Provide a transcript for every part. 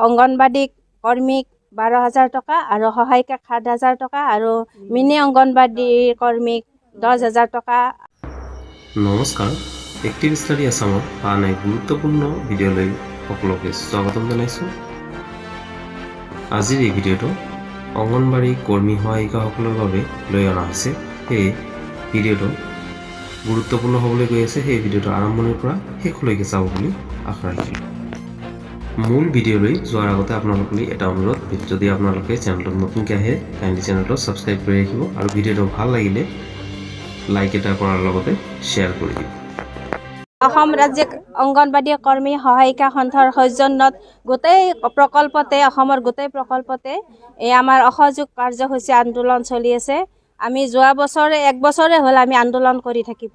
অংগনবাড়ী কৰ্মীক 12,000 টকা আৰু সহায়িকাক 7,000 টকা আৰু মিনি অংগনবাড়ী কৰ্মীক 10,000 টকা। নমস্কাৰ, এক্টিভ ষ্টাডি আসামৰ আন এক গুৰুত্বপূৰ্ণ ভিডিঅ'লৈ সকলোকে স্বাগতম জনাইছোঁ। আজিৰ এই ভিডিঅ'টো অংগনবাড়ী কৰ্মী সহায়িকাসকলৰ বাবে লৈ অনা হৈছে। সেই ভিডিঅ'টো গুৰুত্বপূৰ্ণ হ'বলৈ গৈ আছে। সেই ভিডিঅ'টো আৰম্ভণিৰ পৰা শেষলৈকে চাব বুলি আশা ৰাখিলোঁ। মূল ভিডিঅ'লৈ যোৱাৰ আগতে আপোনালোকলৈ এটা অনুৰোধ, যদি আপোনালোকে চেনেলটোত নতুনকৈ আহে কাইণ্ডলি চেনেলটো ছাবস্ক্ৰাইব কৰি ৰাখিব আৰু ভিডিঅ'টো ভাল লাগিলে লাইক এটা কৰাৰ লগতে শ্বেয়াৰ কৰি দিব। অসম ৰাজ্যিক অংগনবাড়ী কৰ্মী সহায়িকা সন্থাৰ সৌজন্যত গোটেই প্ৰকল্পতে অসমৰ গোটেই প্ৰকল্পতে এই আমাৰ অসহযোগ কাৰ্যসূচী আন্দোলন চলি আছে। আমি যোৱা বছৰে 1 বছৰে হ'ল আমি আন্দোলন কৰি থাকিব,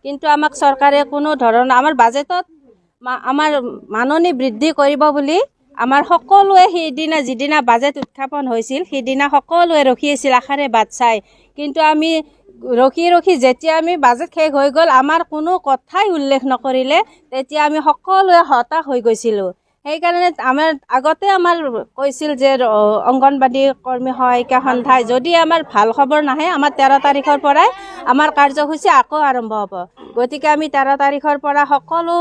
কিন্তু আমাক চৰকাৰে কোনো ধৰণৰ আমাৰ বাজেটত আমাৰ মাননি বৃদ্ধি কৰিব বুলি আমাৰ সকলোৱে সেইদিনা যিদিনা বাজেট উত্থাপন হৈছিল সেইদিনা সকলোৱে ৰখি আছিল আশাৰে বাট চাই। কিন্তু আমি ৰখি যেতিয়া আমি বাজেট শেষ হৈ গ'ল, আমাৰ কোনো কথাই উল্লেখ নকৰিলে, তেতিয়া আমি সকলোৱে হতাশ হৈ গৈছিলোঁ। সেইকাৰণে আমাৰ আগতে আমাৰ কৈছিল যে অংগনবাড়ী কৰ্মী সহায়িকা সন্থাই যদি আমাৰ ভাল খবৰ নাহে, আমাৰ 13 তাৰিখৰ পৰাই আমাৰ কাৰ্যসূচী আকৌ আৰম্ভ হ'ব। গতিকে আমি 13 তাৰিখৰ পৰা সকলো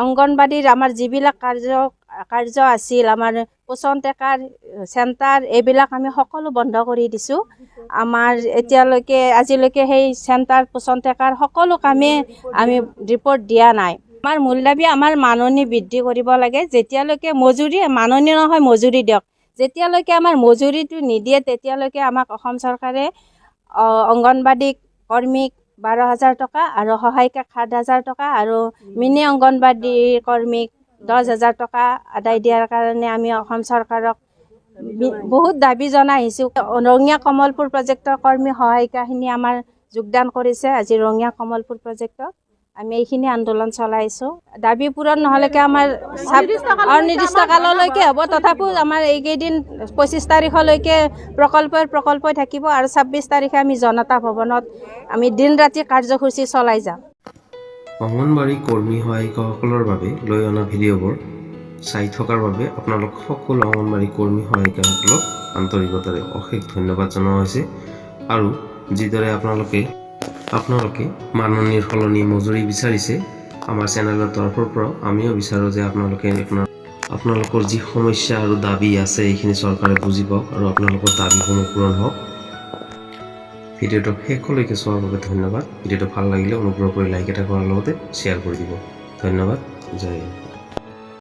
অংগনবাড়ীৰ আমাৰ যিবিলাক কাৰ্য আছিল, আমাৰ পোষণ টেকাৰ চেণ্টাৰ, এইবিলাক আমি সকলো বন্ধ কৰি দিছোঁ। আমাৰ আজিলৈকে সেই চেণ্টাৰ পোষণ টেকাৰ সকলো কামেই আমি ৰিপৰ্ট দিয়া নাই। আমাৰ মূল দাবী আমাৰ মাননি বৃদ্ধি কৰিব লাগে। যেতিয়ালৈকে মাননি নহয় মজুৰি দিয়ক। যেতিয়ালৈকে আমাৰ মজুৰিটো নিদিয়ে তেতিয়ালৈকে আমাক অসম চৰকাৰে অংগনবাড়ী কৰ্মীক 12,000 টকা আৰু সহায়িকাক 7,000 টকা আৰু মিনি অংগনবাড়ী কৰ্মীক 10,000 টকা আদায় দিয়াৰ কাৰণে আমি অসম চৰকাৰক বহুত দাবী জনাই আহিছোঁ। ৰঙিয়া কমলপুৰ প্ৰজেক্টৰ কৰ্মী সহায়িকাখিনি আমাৰ যোগদান কৰিছে আজি ৰঙিয়া কমলপুৰ প্ৰজেক্টত। আমি এইখিনি আন্দোলন চলাইছোঁ। দাবী পূৰণ নহ'লেকে আমাৰ অনিৰ্দিষ্ট কাললৈকে হ'ব। তথাপিও আমাৰ এইকেইদিন 25 তাৰিখলৈকে প্ৰকল্পই থাকিব আৰু 26 তাৰিখে আমি জনতা ভৱনত আমি দিন ৰাতি কাৰ্যসূচী চলাই যাম। অংগনবাড়ী কৰ্মী সহায়িকাসকলৰ বাবে লৈ অনা ভিডিঅ'বোৰ চাই থকাৰ বাবে আপোনালোক সকলো অংগনবাড়ী কৰ্মী সহায়িকাসকলক আন্তৰিকতাৰে অশেষ ধন্যবাদ জনোৱা হৈছে। আৰু যিদৰে আপোনালোকে মাননিৰ সলনি মজুৰি বিচাৰিছে, আমাৰ চেনেলৰ তৰফৰ পৰাও আমিও বিচাৰোঁ যে আপোনালোকৰ যি সমস্যা আৰু দাবী আছে এইখিনি চৰকাৰে বুজি পাওক আৰু আপোনালোকৰ দাবীসমূহ পূৰণ হওক। ভিডিঅ'টো শেষলৈকে চোৱাৰ বাবে ধন্যবাদ। ভিডিঅ'টো ভাল লাগিলে অনুগ্ৰহ কৰি লাইক এটা কৰাৰ লগতে শ্বেয়াৰ কৰি দিব। ধন্যবাদ। জয় হিন্দ।